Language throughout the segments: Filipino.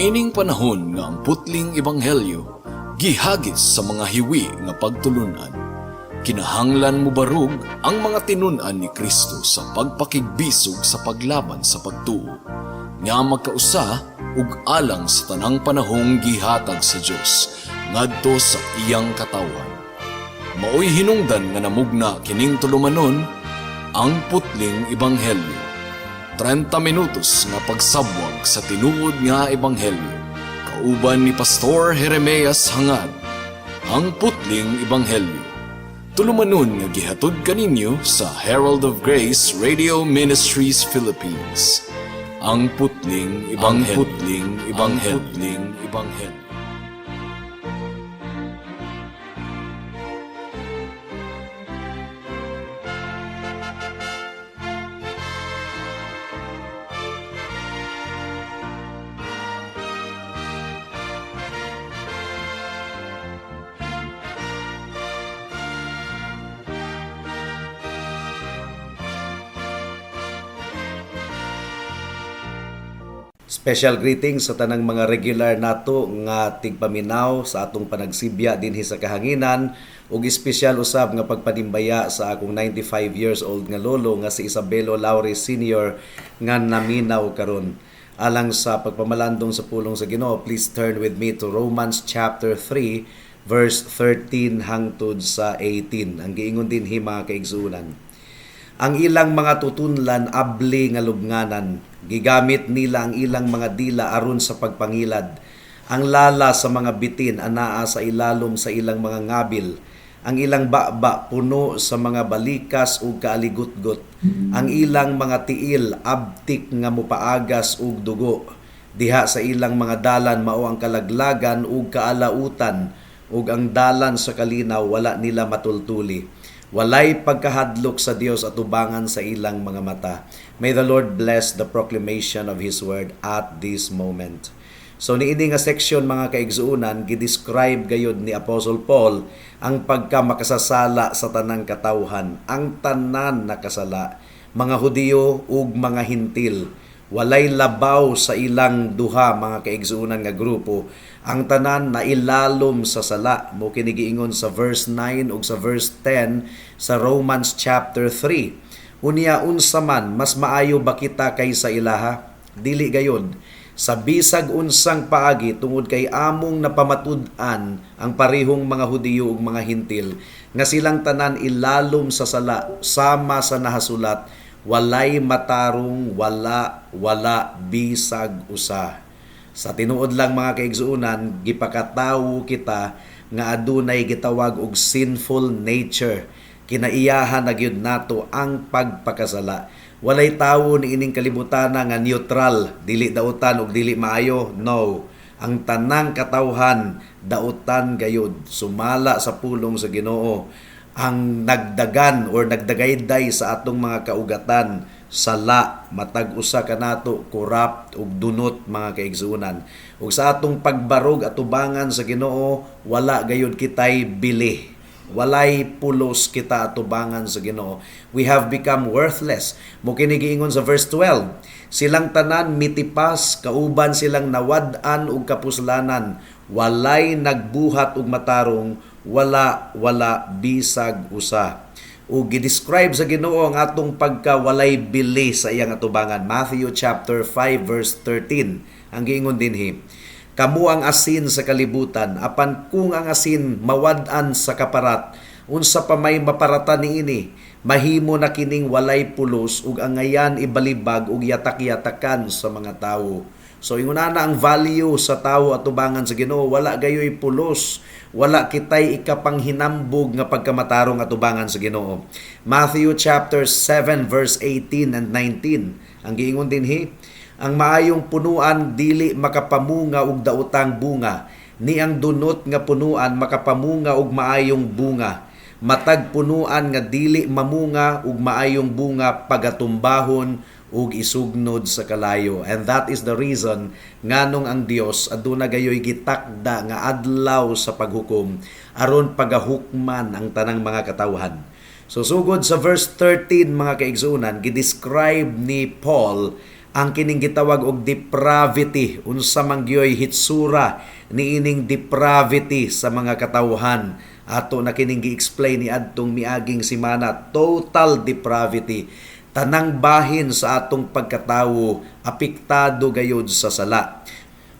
Niining panahon nga ang putling ebanghelyo gihagis sa mga hiwi nga pagtulunan. Kinahanglan mo barug ang mga tinun-an ni Kristo sa pagpakigbisog sa paglaban sa pagtuo, nga magkausa ug alang sa tanang panahong gihatag sa Dios ngadto sa iyang katawan. Maoy hinungdan nga namugna kining tulumanon ang putling ebanghelyo. 30 minutos nga pagsabwag sa tinuod nga ebanghelyo. Kauban ni Pastor Jeremias Hangad, ang putling ebanghelyo. Tulumanon nga gihatod kaninyo sa Herald of Grace Radio Ministries Philippines. Ang putling ebanghelyo. Special greetings sa tanang mga regular nato nga tigpaminaw sa atong panagsibya dinhi sa kahanginan ug espesyal usab nga pagpanimbaya sa akong 95 years old nga lolo nga si Isabelo Laure Sr. nga naminaw karon. Alang sa pagpamalandong sa pulong sa Ginoo, please turn with me to Romans chapter 3 verse 13 hangtod sa 18. Ang giingon dinhi mga kaigsuonan. Ang ilang mga tutunlan abli nga lubnganan, gigamit nila ang ilang mga dila aron sa pagpangilad. Ang lala sa mga bitin anaa sa ilalom sa ilang mga ngabil. Ang ilang baba puno sa mga balikas ug kaaligutgot. Ang ilang mga tiil abtik nga mupaagas ug dugo. Diha sa ilang mga dalan mao ang kalaglagan ug kaalautan, ug ang dalan sa kalinaw wala nila matultuli. Walay pagkahadlok sa Dios at ubangan sa ilang mga mata. May the Lord bless the proclamation of His word at this moment. So niini nga section mga kaigsuunan, gidescribe gayud ni Apostle Paul ang pagkamakasasala sa tanang katawhan, ang tanan nakasala, mga Hudiyo ug mga Hintil. Walay labaw sa ilang duha mga kaigsuunan nga grupo. Ang tanan na ilalom sa sala mo kinigiingon sa verse 9 ug sa verse 10 sa Romans chapter 3. Unya unsa man mas maayo ba kita kaysa ilaha? Dili gayud. Sa bisag unsang paagi tungod kay among napamatud-an ang parehong mga Hudiyo ug mga Hintil nga silang tanan ilalom sa sala sama sa nahasulat, walay matarong wala bisag usa. Sa tinuod lang mga kaigsuunan, gipakatawo kita nga adunay gitawag og sinful nature. Kinaiyahan na gyud nato ang pagpakasala. Walay tawo ni ining kalibutan nga neutral, dili dautan ug dili maayo. No. Ang tanang katawhan dautan gayud, sumala sa pulong sa Ginoo. Ang nagdagan or nagdagayday sa atong mga kaugatan, sala, matag usa kanato, corrupt ug dunot mga kaigsuonan. Ug sa atong pagbarog at tubangan sa Ginoo, wala gayud kitay bili. Walay pulos kita atubangan sa Ginoo. We have become worthless. Mo kini giingon sa verse 12. Silang tanan mitipas, kauban silang nawad-an ug kapuslanan, walay nagbuhat ug matarong, wala bisag usa. Ug gidescribe sa Ginoo ang atong pagkawalay bili sa iyang atubangan. Matthew chapter 5 verse 13. Ang giingon dinhi, kamu ang asin sa kalibutan, apan kung ang asin mawad-an sa kaparat, unsa pa may maparatan niini, mahimo na kining walay pulos ug ang ngayan ibalibag ug yatak-yatakan sa mga tawo. So ingunana ang value sa tawo at tubangan sa Ginoo, wala gayoy pulos, wala kitay ikapanghinambog nga pagkamatarong at tubangan sa Ginoo. Matthew chapter 7 verse 18 and 19. Ang giingon dinhi, ang maayong punuan dili makapamunga og daotang bunga, ni ang dunot nga punuan makapamunga og maayong bunga. Matag punuan nga dili mamunga og maayong bunga pagatumbahon ug isugnod sa kalayo. And that is the reason nganong ang Dios aduna gayoy gitakda nga adlaw sa paghukom aron pagahukman ang tanang mga katawhan. So sugod sa verse 13 mga kaigsunan, gidescribe ni Paul ang kining gitawag og depravity, unsa man gyoy hitsura niining depravity sa mga katawhan. Ato na kining gi-explain ni adtong miaging semana, total depravity. Tanang bahin sa atong pagkatawo apektado gayud sa sala.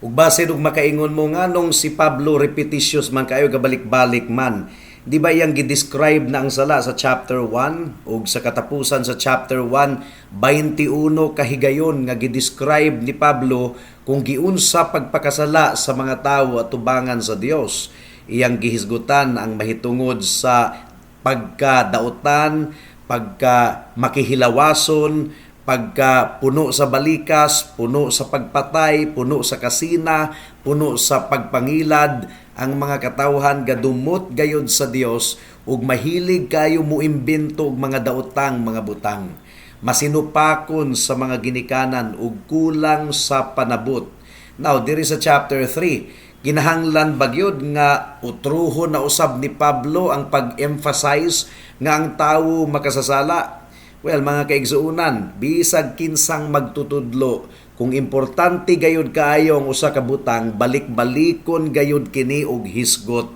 Ug base og makaingon mo nganong si Pablo repetitious man kayo gabalik-balik man. Di ba iyang gi-describe na ang sala sa chapter 1 ug sa katapusan sa chapter 1, 21 kahigayon nga gi-describe ni Pablo kung giunsa pagpakasala sa mga tawo at tubangan sa Dios. Iyang gihisgutan ang mahitungod sa pagkadautan, pagka makihilawason, pagka puno sa balikas, puno sa pagpatay, puno sa kasina, puno sa pagpangilad, ang mga katawhan gadumot gayod sa Dios ug mahilig kayo muimbento og mga daotang mga butang. Masinupakon sa mga ginikanan ug kulang sa panabot. Now, diri sa chapter 3, kinahanglan bagyod nga utruhon na usab ni Pablo ang pag-emphasize nga ang tawo makasasala. Well, mga kaigsuunan, bisag kinsang magtutudlo, kung importante gayud kaayo ang usa ka butang, balik-balikon gayud kini og hisgot.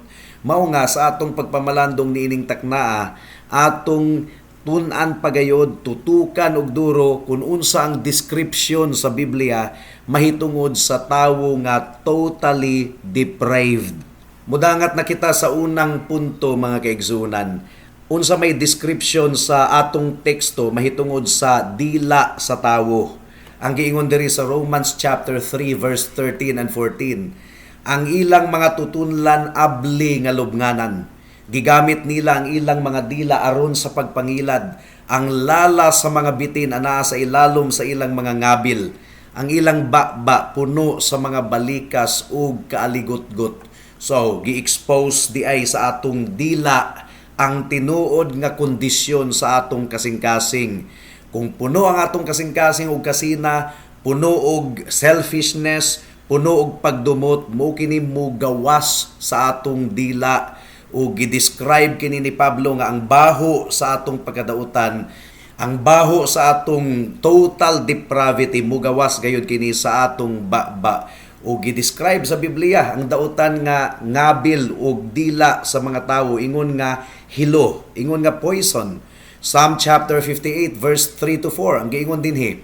Mao nga sa atong pagpamalandong niining taknaa, atong tun-an pagayod, tutukan og duro kung unsa ang description sa Biblia mahitungod sa tawo nga totally depraved. Mudangat na kita sa unang punto, mga kaigsuunan. Unsa may description sa atong teksto mahitungod sa dila sa tawo. Ang giingon diri sa Romans chapter 3 verse 13 and 14. Ang ilang mga tutunlan abli nga lubnganan. Gigamit nila ang ilang mga dila aron sa pagpangilad. Ang lala sa mga bitin anaa sa ilalom sa ilang mga ngabil. Ang ilang bakba puno sa mga balikas ug kaaligot-got. So, gi-expose di ay sa atong dila ang tinuod nga kondisyon sa atong kasing-kasing. Kung puno ang atong kasing-kasing og kasina, puno og selfishness, puno og pagdumot, mo kini mo gawas sa atong dila. O gi-describe kini ni Pablo nga ang baho sa atong pagkadautan, ang baho sa atong total depravity, mo gawas gayud kini sa atong bakba. O gi-describe sa Biblia ang dautan nga ngabil og dila sa mga tawo, ingon nga hilo, ingon nga poison. Psalm chapter 58 verse 3 to 4 ang giingon dinhi,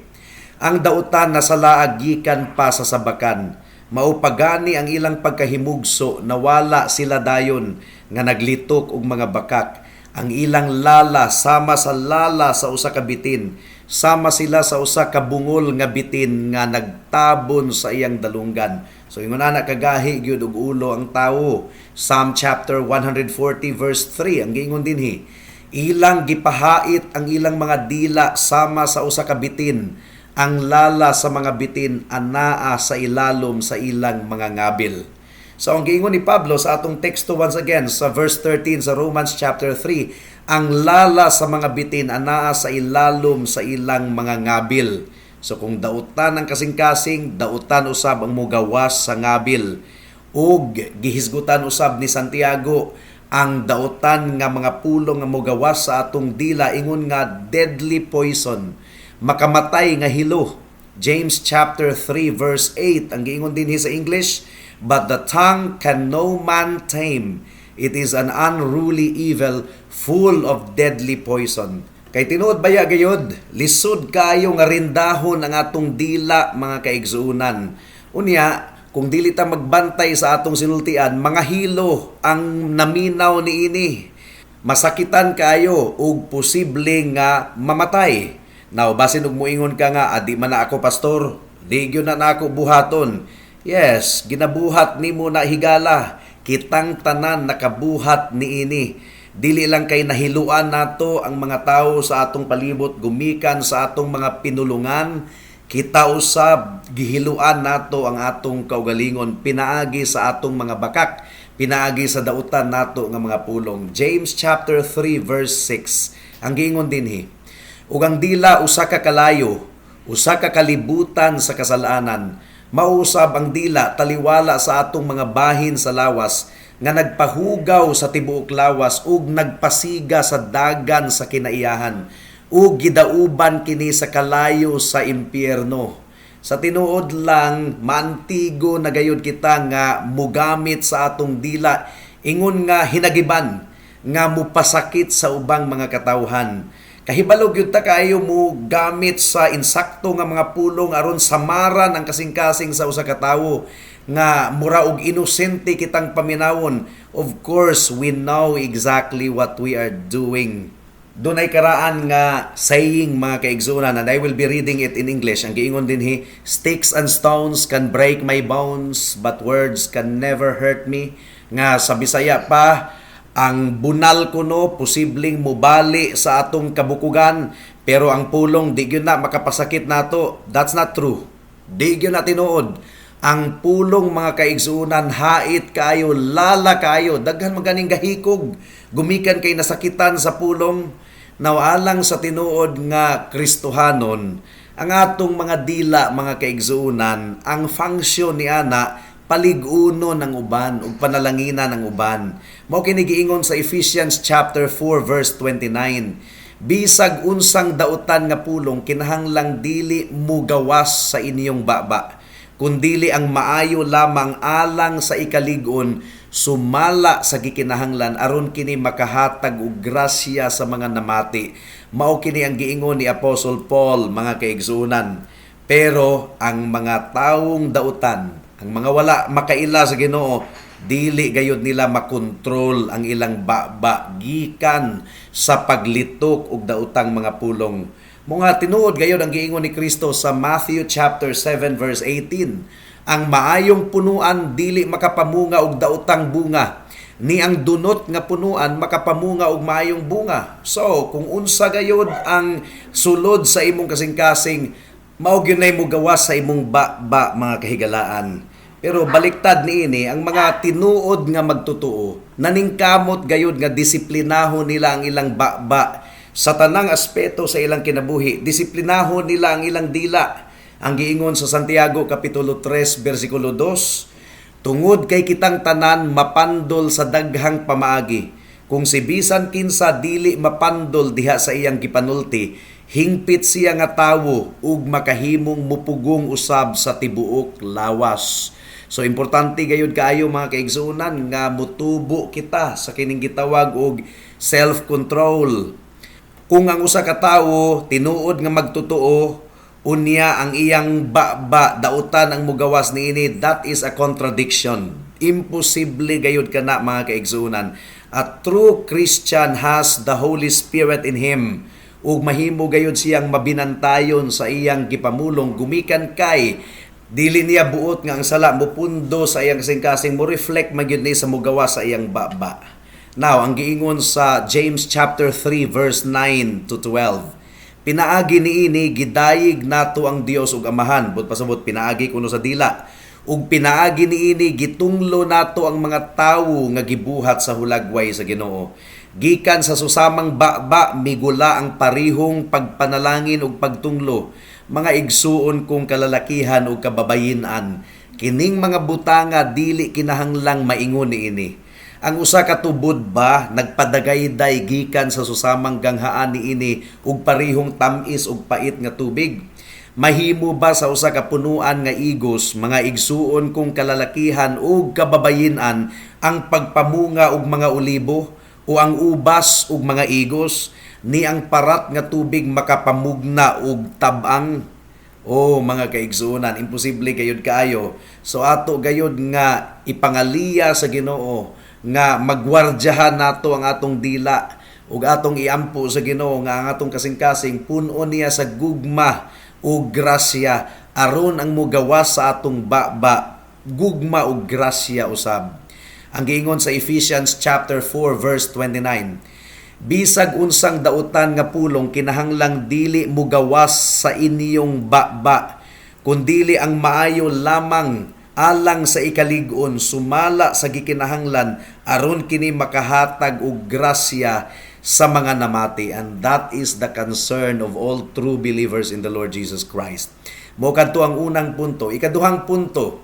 ang dautan nasalaag gikan pa sa sabakan, mao pagani ang ilang pagkahimugso, nawala sila dayon nga naglitok og mga bakak. Ang ilang lala sama sa lala sa usa ka bitin, sama sila sa usa ka bungol nga bitin nga nagtabon sa iyang dalunggan. So ingon ana kagahi gyud og ulo ang tawo. Psalm chapter 140 verse 3 ang giingon dinhi, ilang gipahait ang ilang mga dila sama sa usa ka bitin, ang lala sa mga bitin anaa sa ilalom sa ilang mga ngabil. So ang giingon ni Pablo sa atong teksto once again sa verse 13 sa Romans chapter 3, ang lala sa mga bitin anaa sa ilalom sa ilang mga ngabil. So kung dautan ang kasing-kasing, dautan usab ang mugawas sa ngabil. Ug gihisgutan usab ni Santiago ang dautan nga mga pulong nga mogawas sa atong dila, ingon nga deadly poison, makamatay nga hilo. James chapter 3 verse 8 ang giingon dinhi sa English, but the tongue can no man tame, it is an unruly evil full of deadly poison. Kay tinuod baya gayod, lisod kayo nga rindahon ang atong dila, mga kaigsuunan. Unya, kung dili ta magbantay sa atong sinultian, mga hilo ang naminaw niini. Masakitan kayo ug posible nga mamatay. Now, basin og muingon ka nga, adi man na ako pastor, di gyud na ako buhaton. Yes, ginabuhat nimo na higala. Kitang tanan nakabuhat niini. Dili lang kay nahiluan nato ang mga tawo sa atong palibot, gumikan sa atong mga pinulungan, kita usab gihiluan nato ang atong kaugalingon pinaagi sa atong mga bakak, pinaagi sa dautan nato nga mga pulong. James chapter 3 verse 6 ang giingon dinhi, ug ang dila usa ka kalayo, usa ka kalibutan sa kasalanan, mausab ang dila taliwala sa atong mga bahin sa lawas nga nagpahugaw sa tibuok lawas ug nagpasiga sa dagan sa kinaiyahan. ug gidauban kini sa kalayo sa impyerno. Sa tinuod lang, maantigo na gayud kita nga mugamit sa atong dila, ingon nga hinagiban, nga mupasakit sa ubang mga katawhan. Kahibalog yun ta kayo mo gamit sa insakto nga mga pulong aron samaran ang kasing-kasing sa usa ka tawo nga mura og inosente kitang paminawon. Of course, we know exactly what we are doing. Doon ay karaan nga saying mga kaigsunan, and I will be reading it in English. Ang giingon din sticks and stones can break my bones, but words can never hurt me. Nga sa Bisaya pa, ang bunal kuno posibleng mubali sa atong kabukugan, pero ang pulong di gyud na makapasakit nato. That's not true. Di gyud na tinuod. Ang pulong mga kaigsunan hait kayo, lala kayo, daghan maganing gahikog, gumikan kay nasakitan sa pulong. Nawalang sa tinuod nga Kristohanon, ang atong mga dila mga kaigsunan, ang function ni ana paliguno ng uban ug panalanginan ng uban. Mao kini giingon sa Ephesians chapter 4 verse 29. Bisag unsang dautan nga pulong kinahanglang dili mugawas sa inyong baba, kundili ang maayo lamang alang sa ikalig-on sumala sa gikinahanglan aron kini makahatag og grasya sa mga namati. Mao kini ang giingon ni Apostle Paul mga kaigsunan. Pero ang mga tawong dautan, ang mga wala makaila sa Ginoo, dili gayud nila makontrol ang ilang baba gikan sa paglitok og daotang mga pulong. Mga tinuod gayud ang giingon ni Kristo sa Matthew chapter 7 verse 18. Ang maayong punuan dili makapamunga og daotang bunga, ni ang dunot nga punuan makapamunga og maayong bunga. So, kung unsa gayud ang sulod sa imong kasing-kasing, mao gyud nay mo gawas sa imong baba mga kahigalaan. Pero baliktad niini, ang mga tinuod nga magtotoo, naningkamot gayud nga disiplinahon nila ang ilang baba sa tanang aspeto sa ilang kinabuhi. Disiplinahon nila ang ilang dila. Ang giingon sa Santiago kapitulo 3 bersikulo 2, tungod kay kitang tanan mapandol sa daghang pamaagi. Kung si bisan kinsa dili mapandol diha sa iyang gipanulti, hingpit siya nga tawo ug makahimong mupugong usab sa tibuok lawas. So importante gayud kaayo mga kaigsunan nga mutubo kita sa kining gitawag og self-control. Kung ang usa ka tawo tinuod nga magtotoo, unya ang iyang baba dautan ang mugawas niini, that is a contradiction. Imposible gayud kana mga kaigsunan. A true Christian has the Holy Spirit in him. Ug mahimo gayud siyang mabinantayon sa iyang gipamulong gumikan kay dili niya buot nga ang sala mupundo sa iyang kasing-kasing mo reflect magyud ni sa mugawas sa iyang baba. Now, ang giingon sa James chapter 3 verse 9 to 12. Pinaagi niini gidayig nato ang Dios ug Amahan, but pasabot pinaagi kuno sa dila. Ug pinaagi niini gitunglo nato ang mga tawo nga gibuhat sa hulagway sa Ginoo. Gikan sa susamang baba migula ang parihong pagpanalangin ug pagtunglo, mga igsuon kong kalalakihan ug kababayin-an. Kining mga butanga dili kinahanglang maingon niini. Ang usa ka tubod ba nagpadagayday gikan sa susamang ganghaan niini ug parihong tamis ug pait nga tubig? Mahimo ba sa usa ka punuan nga igos, mga igsuon kong kalalakihan ug kababayin-an, ang pagpamunga og mga olibo o ang ubas ug mga igos? Ni ang parat nga tubig makapamugna og tabang? O mga kaigsuonan, imposible gayud kaayo. So ato gayud nga ipangaliya sa Ginoo nga magwardyahan nato ang atong dila ug atong iampo sa Ginoo nga ang atong kasing-kasing punon niya sa gugma ug grasya aron ang mugawas sa atong baba, gugma ug grasya usab. Ang giingon sa Ephesians chapter 4 verse 29. Bisag unsang dautan nga pulong kinahanglang dili mugawas sa inyong baba, kundili ang maayo lamang alang sa ikalig-on sumala sa gikinahanglan aron kini makahatag og grasya sa mga namati. And that is the concern of all true believers in the Lord Jesus Christ. Mo kadto ang unang punto. Ikaduhang punto,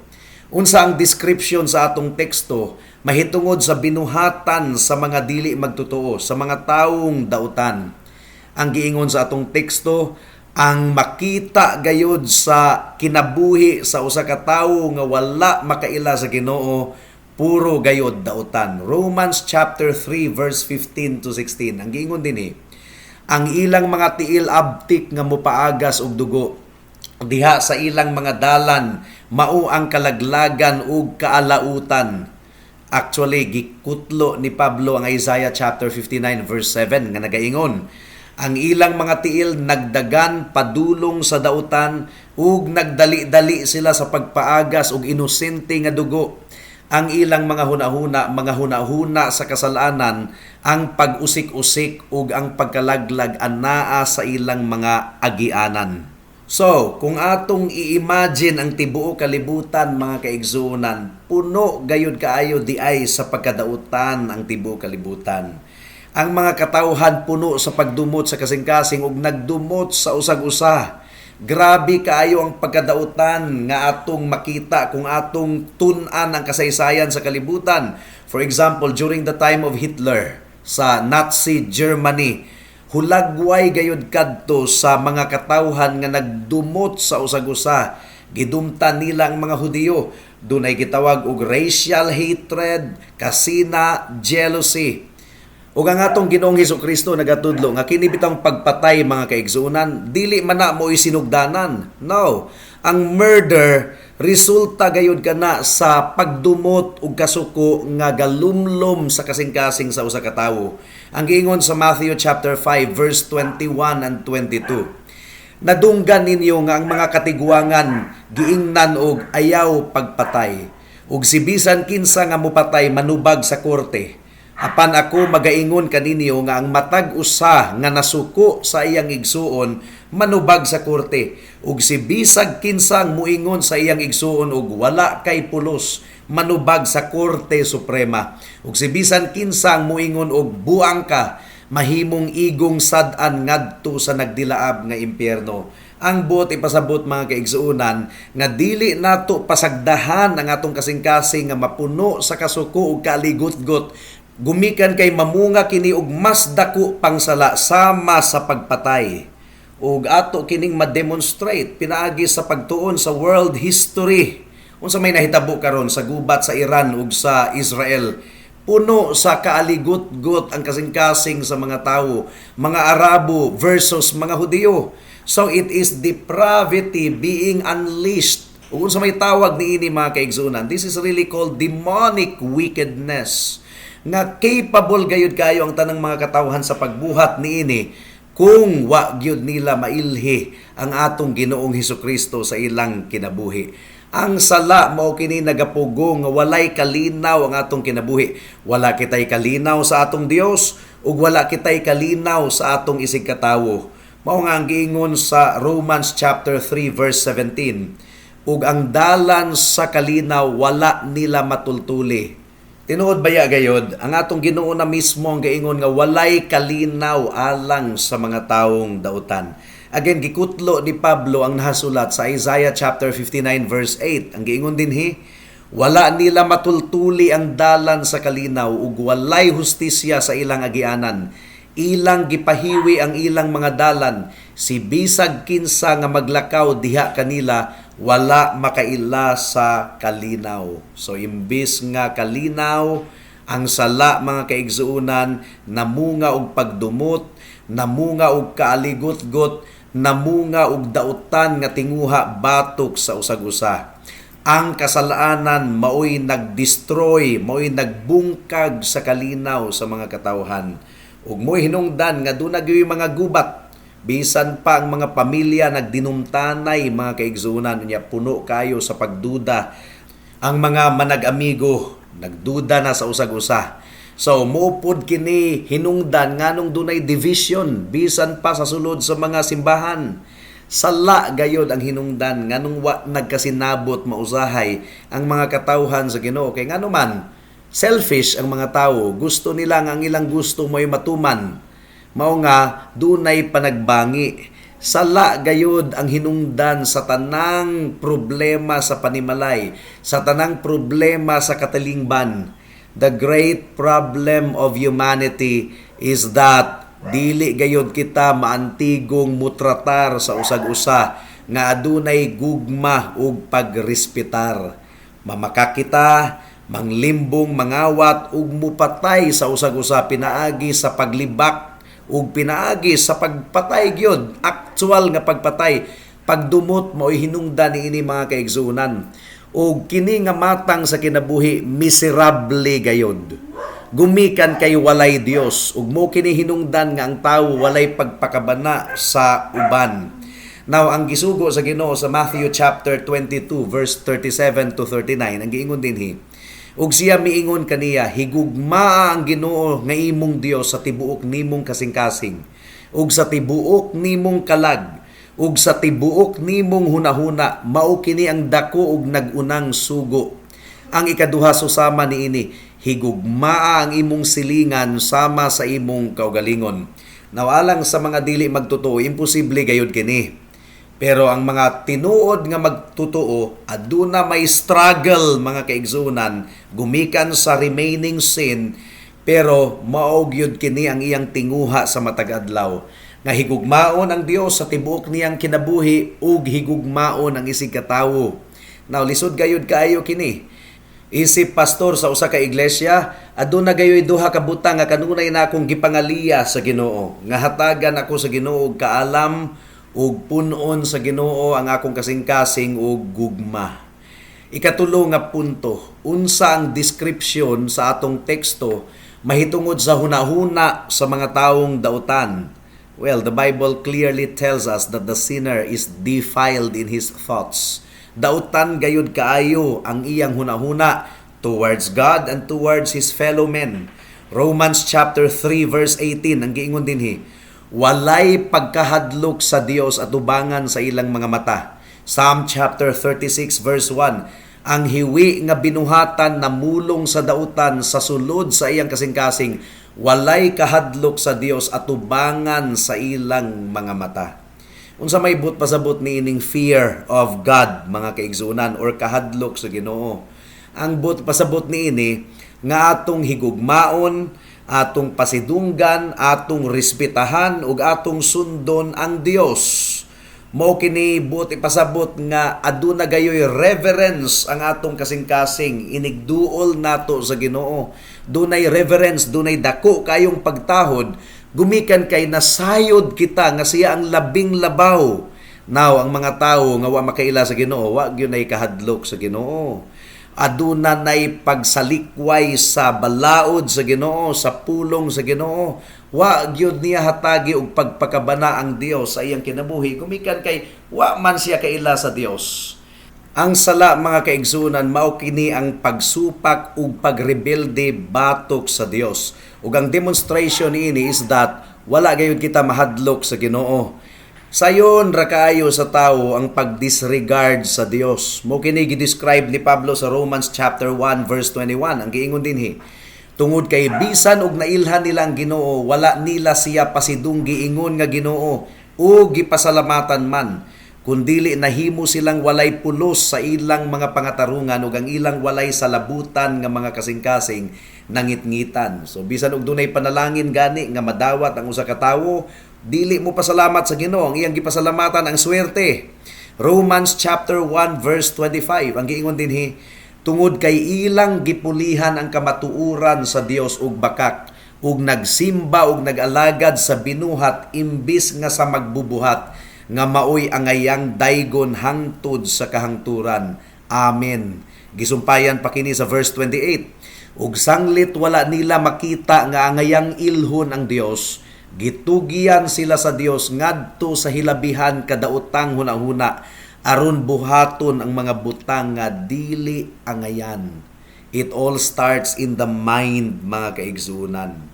unsa ang description sa atong teksto mahitungod sa binuhatan sa mga dili magtotoo, sa mga taong dautan. ang giingon sa atong teksto, ang makita gayud sa kinabuhi sa usa ka tawo nga wala makaila sa Ginoo, puro gayud dautan. Romans chapter 3 verse 15 to 16. Ang giingon dinhi, ang ilang mga tiil abtik nga mopaagas og dugo, diha sa ilang mga dalan mao ang kalaglagan ug kaalautan. Actually, gikutlo ni Pablo ang Isaiah chapter 59 verse 7 nga nagaingon, ang ilang mga tiil nagdagan padulong sa dautan ug nagdali-dali sila sa pagpaagas og inosente nga dugo. Ang ilang mga hunahuna sa kasalanan, ang pag-usik-usik ug ang pagkalaglag anaa sa ilang mga agianan. So, kung atong i-imagine ang tibuo kalibutan, mga kaigsuonan, puno gayud kaayo di ay sa pagkadautan ang tibuo kalibutan. Ang mga katawhan puno sa pagdumot sa kasing-kasing ug nagdumot sa usag-usa. Grabe kaayo ang pagkadautan nga atong makita kung atong tun-an ang kasaysayan sa kalibutan. For example, during the time of Hitler sa Nazi Germany, hulagway gayud kadto sa mga katawhan nga nagdumot sa usag-usa. Gidumtan nila ang mga Hudiyo. Dunay gitawag og racial hatred, kasina, jealousy. Ug ang atong Ginoong Hesukristo nagatudlo nga kini bitang pagpatay, mga kaigsuonan, dili man na mo isinugdanan. No, ang murder resulta gayud kana sa pagdumot ug kasuko nga galumlom sa kasing-kasing sa usa ka tawo. Ang giingon sa Matthew chapter 5 verse 21 and 22. Nadunggan ninyo nga ang mga katiguangan giingnan og ayaw pagpatay, ug si bisan kinsa nga mopatay manubag sa korte. Apan ako magaingon kaninyo nga ang matag usa nga nasuko sa iyang igsuon manubag sa korte, ug si bisag kinsang muingon sa iyang igsuon og wala kay pulos manubag sa Korte Suprema, ug si bisan kinsang muingon og buang ka mahimong igong sad-an ngadto sa nagdilaab nga impyerno. Ang buot ipasabot, mga kaigsuonan, nga dili nato pasagdahan ang atong kasing-kasing nga mapuno sa kasuko ug kaligot-got. Gumikan kay mamunga kini og mas dako pang sala sama sa pagpatay. Ug ato kining ma-demonstrate pinaagi sa pagtuon sa world history. Unsa may nahitabo karon sa gubat sa Iran ug sa Israel. Puno sa kaaligot-got ang kasing-kasing sa mga tawo, mga Arabo versus mga Hudiyo. So it is depravity being unleashed. Ug unsa may tawag niini, mga kaigsuonan, this is really called demonic wickedness. Nga capable gayud kayo ang tanang mga katawhan sa pagbuhat niini kung wa gyud nila mailhi ang atong Ginoong Hesukristo sa ilang kinabuhi. Ang sala mao kini nagapugo nga walay kalinaw ang atong kinabuhi. Wala kitay kalinaw sa atong Dios ug wala kitay kalinaw sa atong isig katawo. Mao nga ang giingon sa Romans chapter 3 verse 17. Ug ang dalan sa kalinaw wala nila matultuli. Tinuod baya gayod, ang atong Ginoo na mismo ang gaingon nga walay kalinaw alang sa mga taong dautan. Again, gikutlo ni Pablo ang nahasulat sa Isaiah chapter 59 verse 8. Ang giingon dinhi, wala nila matultuli ang dalan sa kalinaw ug walay hustisya sa ilang agianan. Ilang gipahiwi ang ilang mga dalan, si bisag kinsa nga maglakaw diha kanila wala makaila sa kalinaw. So imbis nga kalinaw, ang sala, mga kaigsuonan, namunga og pagdumot, namunga og kaaligot-got, namunga og dautan nga tinguha batok sa usag-usa. Ang kasalanan maoy nagdestroy, maoy nagbungkag sa kalinaw sa mga katawhan. Ug mo'y hinungdan nga doon nagyoy mga gubat. Bisan pa ang mga pamilya nagdinumtanay, mga kaigsuonan, niya puno kayo sa pagduda. Ang mga manag-amigo nagduda na sa usag-usa. So muupod kini hinungdan nganong dunay division bisan pa sa sulod sa mga simbahan. Sala gayod ang hinungdan nganong wa nagkasinabot mausahay ang mga katawhan sa Ginoo. Kay ngano man selfish ang mga tawo, gusto nila nga ang ilang gusto mo'y matuman. Mao nga dunay panagbangi. Sala gayod ang hinungdan sa tanang problema sa panimalay, sa tanang problema sa katalingban. The great problem of humanity is that Dili gayud kita maantigong mutratar sa usag-usa nga adunay gugma ug pagrespetar. Mamaka kita, manglimbong mangawat ug mupatay sa usag-usa pinaagi sa paglibak ug pinaagi sa pagpatay gyud, actual nga pagpatay. Pagdumot mao'y hinungdan niini mga kaigsunan. Ug kini nga matang sa kinabuhi miserable gayod. Gumikan kay walay Dios ug mo kini hinungdan nga ang tawo walay pagpakabana sa uban. Now ang gisugo sa Ginoo sa Matthew chapter 22 verse 37 to 39 ang giingon dinhi. Ug siya miingon kaniya, higugmaa ang Ginoo nga imong Dios sa tibuok nimong kasing-kasing ug sa tibuok nimong kalag ug sa tibuok nimong hunahuna, mao kini ang dako ug nagunang sugo. Ang ikaduha susama niini, higugmaa ang imong silingan sama sa imong kaugalingon. Nawalang sa mga dili magtotoo, imposible gayud kini. Pero ang mga tinuod nga magtotoo, aduna may struggle mga kaigsunan, gumikan sa remaining sin, pero mao gyud kini ang iyang tinguha sa matag adlaw. Nga higugmaon ang Dios sa tibuok niyang kinabuhi ug higugmaon ang isig katawo. Now lisod gayud kaayo kini. Isip pastor sa usa ka iglesia, aduna gayoy duha ka butang nga kanunay na akong gipangaliya sa Ginoo, nga hatagan ako sa Ginoo og kaalam ug punon sa Ginoo ang akong kasing-kasing ug gugma. Ikatulo nga punto, unsa ang description sa atong teksto mahitungod sa hunahuna sa mga taong dautan. Well, the Bible clearly tells us that the sinner is defiled in his thoughts. Dautan gayud kaayo ang iyang hunahuna towards God and towards his fellow men. Romans chapter 3 verse 18 ang giingon dinhi, walay pagkahadlok sa Dios at ubangan sa ilang mga mata. Psalm chapter 36 verse 1, ang hiwi nga binuhatan na mulong sa dautan sa sulod sa iyang kasing-kasing, walay kahadlok sa Dios at ubangan sa ilang mga mata. Unsa may but pasabot ni ining fear of God mga kaigsunan or kahadlok sa Ginoo. Ang but pasabot ni ini nga atong higugmaon, atong pasidunggan, atong respetahan ug atong sundon ang Dios. Mao kini buti pasabot nga aduna gayoy reverence ang atong kasing-kasing, inigduol nato sa Ginoo. Dunay reverence, dunay dako kayong pagtahod, gumikan kay nasayod kita nga siya ang labing labaw. Now ang mga tawo nga wa makaila sa Ginoo, wa gyud nay kahadlok sa Ginoo. Aduna nay pagsalikway sa balaod sa Ginoo, sa pulong sa Ginoo. Wa gyud niya hatagi og pagpakabana ang Dios sa iyang kinabuhi, gumikan kay wa man siya kaila sa Dios. Ang sala mga kaigsunan mao kini ang pagsupak ug pagrebelde batok sa Dios. Ug ang demonstration niini is that wala gayud kita mahadlok sa Ginoo. Sayon ra kaayo sa tawo ang pagdisregard sa Dios. Mo kini gi-describe ni Pablo sa Romans chapter 1 verse 21. Ang giingon dinhi, tungod kay bisan og nailhan nila ang Ginoo, wala nila siya pasidung giingon nga Ginoo o gipasalamatan man, kundili nahimo silang walay pulos sa ilang mga pangatarungan ug ang ilang walay salabutan nga mga kasing-kasing nangitngitan. So bisan og dunay panalangin gani nga madawat ang usa ka tawo, dili mo pasalamat sa Ginoo, ang iyang gipasalamatan ang swerte. Romans chapter 1 verse 25 ang giingon dinhi, tungod kay ilang gipulihan ang kamatuuran sa Dios ug bakak, ug nagsimba ug nag-alagad sa binuhat imbis nga sa magbubuhat, nga maoy angayang daygon hangtod sa kahangturan. Amen. Gisumpayan pa kini sa verse 28. Ug sanglit wala nila makita nga angayang ilhon ang Dios, gitugian sila sa Dios ngadto sa hilabihan kadaotang hunahuna, aron buhaton ang mga butang nga dili angayan. It all starts in the mind mga kaigsunan.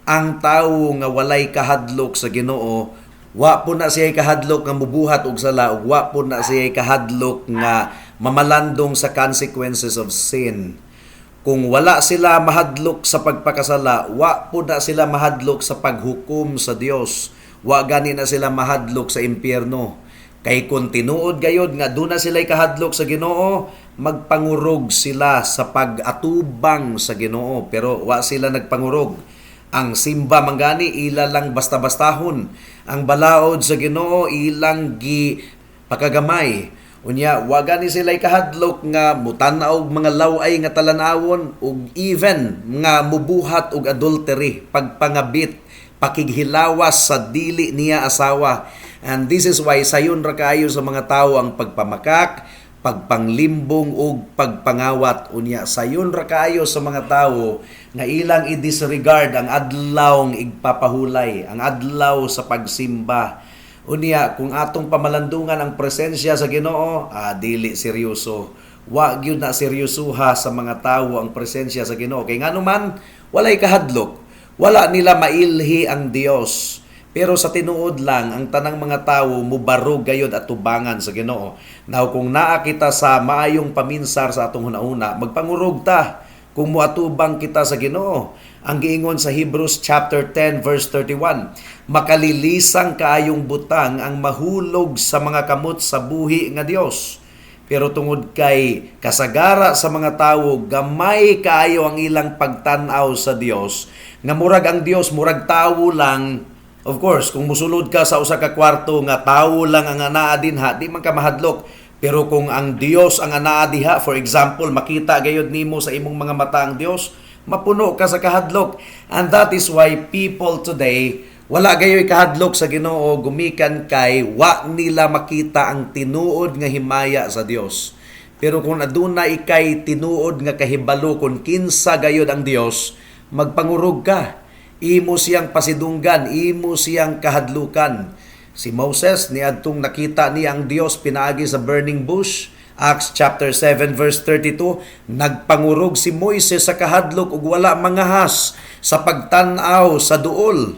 Ang tawo nga walay kahadlok sa Ginoo, wa po na siya kahadlok nga mubuhat og sala, ug wa po na siya kahadlok nga mamalandong sa consequences of sin. Kung wala sila mahadlok sa pagpakasala, wa po na sila mahadlok sa paghukom sa Dios. Wa gani na sila mahadlok sa impyerno. Kay kung tinuod gayod nga duna sila'y kahadlok sa Ginoo, magpangurog sila sa pag-atubang sa Ginoo, pero wa sila nagpangurog. Ang simba manggani ila lang basta-bastahon. Ang balaod sa Ginoo ilang gi pakagamay. Unya wa gani sila'y kahadlok nga mutan-aw og mga laway nga talanawon ug even nga mubuhat og adultery, pagpangabit, pakighilawas sa dili niya asawa. And this is why sayon ra kaayo sa mga tawo ang pagpamakak, pagpanglimbong ug pagpangawat. Unya sayon ra kaayo sa mga tawo nga ilang i-disregard ang adlaw ng igpapahulay, ang adlaw sa pagsimba. Unya kung atong pamalandungan ang presensya sa Ginoo, dili seryoso. Wa gyud na seryosoha sa mga tawo ang presensya sa Ginoo. Kay ngano man walay kahadlok, wala nila mailhi ang Dios. Pero sa tinuod lang ang tanang mga tawo mubarog gayud at tubangan sa Ginoo. Now kung naa kita sa maayong paminsar sa atong hunahuna, magpangurog ta kung muatubang kita sa Ginoo. Ang giingon sa Hebrews chapter 10 verse 31, makalilisang kaayong butang ang mahulog sa mga kamot sa buhi nga Dios. Pero tungod kay kasagara sa mga tawo, gamay kaayo ang ilang pagtan-aw sa Dios. Nga murag ang Dios, murag tawo lang. Of course, kung musulod ka sa usa ka kwarto nga tawo lang ang anaa dinha, di man ka mahadlok. Pero kung ang Dios ang anaa diha, for example, makita gayud nimo sa imong mga mata ang Dios, mapuno ka sa kahadlok. And that is why people today, wala gayoy kahadlok sa Ginoo gumikan kay wa nila makita ang tinuod nga himaya sa Dios. Pero kung aduna ikay tinuod nga kahibalo kung kinsa gayod ang Dios, magpangurog ka. Imo siyang pasidunggan, imo siyang kahadlukan. Si Moses niadtong nakita niya ang Dios pinaagi sa burning bush, Acts chapter 7 verse 32, nagpangurog si Moises sa kahadlok ug wala mangahas sa pagtan-aw sa duol.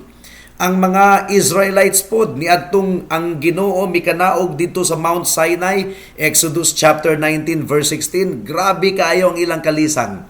Ang mga Israelites pod niadtong ang Ginoo mikanaog dito sa Mount Sinai, Exodus chapter 19 verse 16, grabe kaayo ang ilang kalisang.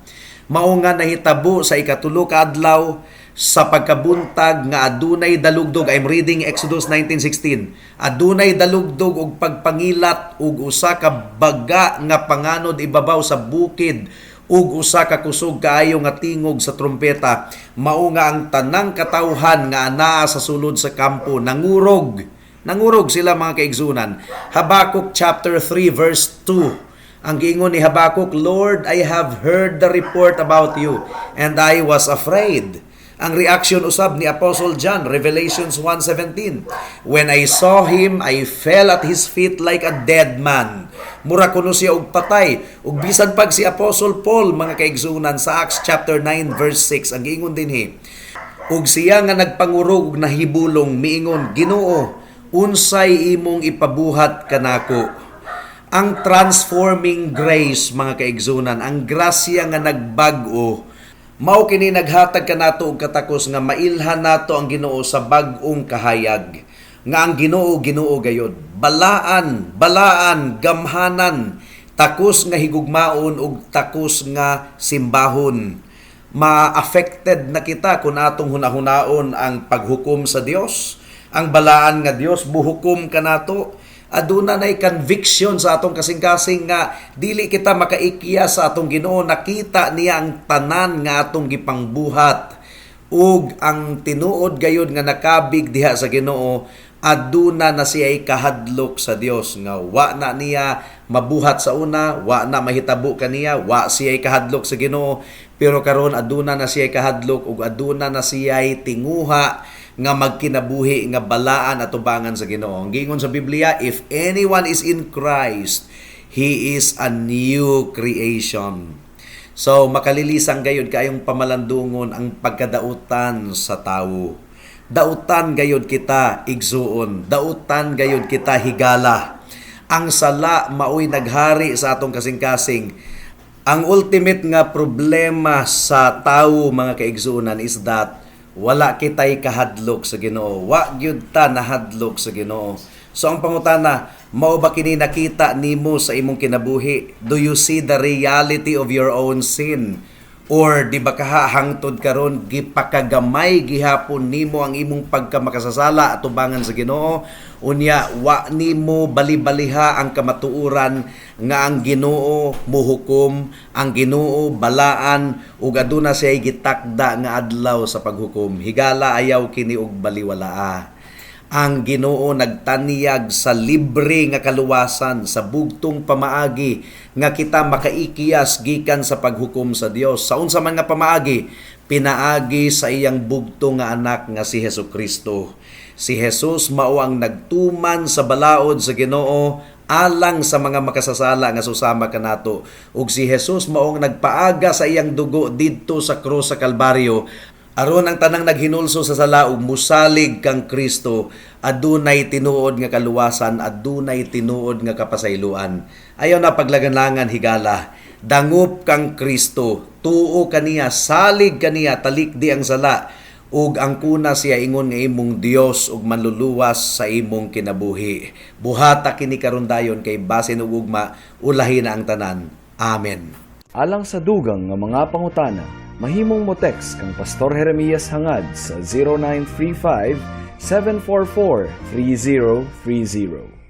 Mao nga nahitabo sa ikatulo ka adlaw sa pagkabuntag nga adunay dalugdog. I'm reading Exodus 19:16. Adunay dalugdog ug pagpangilat ug usa ka baga nga panganod ibabaw sa bukid ug usa ka kusog kaayo nga tingog sa trumpeta. Mao nga ang tanang katawhan nga anaa sa sulod sa kampo nangurog. Nangurog sila mga kaigsunan. Habakuk chapter 3 verse 2. Ang giingon ni Habakuk, Lord, I have heard the report about you and I was afraid. Ang reaction usab ni Apostle John, Revelations 1:17. When I saw him, I fell at his feet like a dead man. Mura kuno siya og patay. Ug bisan pag si Apostle Paul, mga kaigsunan, sa Acts chapter 9 verse 6, ang giingon dinhi. Ug siya nga nagpangurog ug nahibulong miingon, Ginoo, unsay imong ipabuhat kanako? Ang transforming grace, mga kaigsunan, ang grasya nga nagbag-o, mao kini naghatag kanato og katakos nga mailhan nato ang Ginoo sa bag-ong kahayag. Nga ang Ginoo gayod. Balaan, gamhanan, takos nga higugmaon ug takos nga simbahon. Ma-affected na kita kung atong hunahunaon ang paghukom sa Dios. Ang balaan nga Dios buhukom kanato. Aduna nay conviction sa atong kasing-kasing nga dili kita makaikiya sa atong Ginoo, nakita niya ang tanan nga atong gipangbuhat ug ang tinuod gayud nga nakabig diha sa Ginoo, aduna na siya kahadlok sa Dios nga wa na niya mabuhat sa una, wa na mahitabo kaniya, wa siya kahadlok sa Ginoo, pero karon aduna na siya kahadlok ug aduna na siya tinguha nga magkinabuhi nga balaan at tubangan sa Ginoo. Ang gingon sa Biblia, if anyone is in Christ, he is a new creation. So makalilisang gayud kayong pamalandungon ang pagkadautan sa tawo. Dautan gayud kita igsuon, dautan gayud kita higala. Ang sala maoy naghari sa atong kasing-kasing. Ang ultimate nga problema sa tawo, mga kaigsuonan, is that wala kitay kahadlok sa Ginoo. Wa gyud ta nahadlok sa Ginoo. So ang pangutana, mao ba kini nakita nimo sa imong kinabuhi? Do you see the reality of your own sin? Or di ba hangtod karon gipakagamay gihapon nimo ang imong pagkamakasasala atubangan sa Ginoo, unya wa nimo bali-baliha ang kamatuoran nga ang Ginoo muhukom, ang Ginoo balaan ug aduna siya gitakda nga adlaw sa paghukom. Higala ayaw kini og baliwalaa. Ang Ginoo nagtaniyag sa libre nga kaluwasan sa bugtong pamaagi nga kita makaikiyas gikan sa paghukom sa Dios. Sa unsa man nga pamaagi, pinaagi sa iyang bugtong nga anak nga si Hesukristo. Si Jesus mao ang nagtuman sa balaod sa Ginoo alang sa mga makasasala nga susama kanato, ug si Jesus mao ang nagpaaga sa iyang dugo didto sa krus sa Kalbaryo aron ang tanang naghinulso sa sala ug musalig kang Kristo, adunay tinuod nga kaluwasan, adunay tinuod nga kapasayloan. Ayaw na paglaganlangan higala. Dangup kang Kristo, tuo kaniya, salig kaniya, talikdi ang sala, ug ang kuna siya ingon nga imong Dios ug manluluwas sa imong kinabuhi. Buhata kini karon dayon kay basin ug ugma ulahi na ang tanan. Amen. Alang sa dugang nga mga pangutana, mahimong mo text kang Pastor Jeremias hangad sa 0935 744 3030.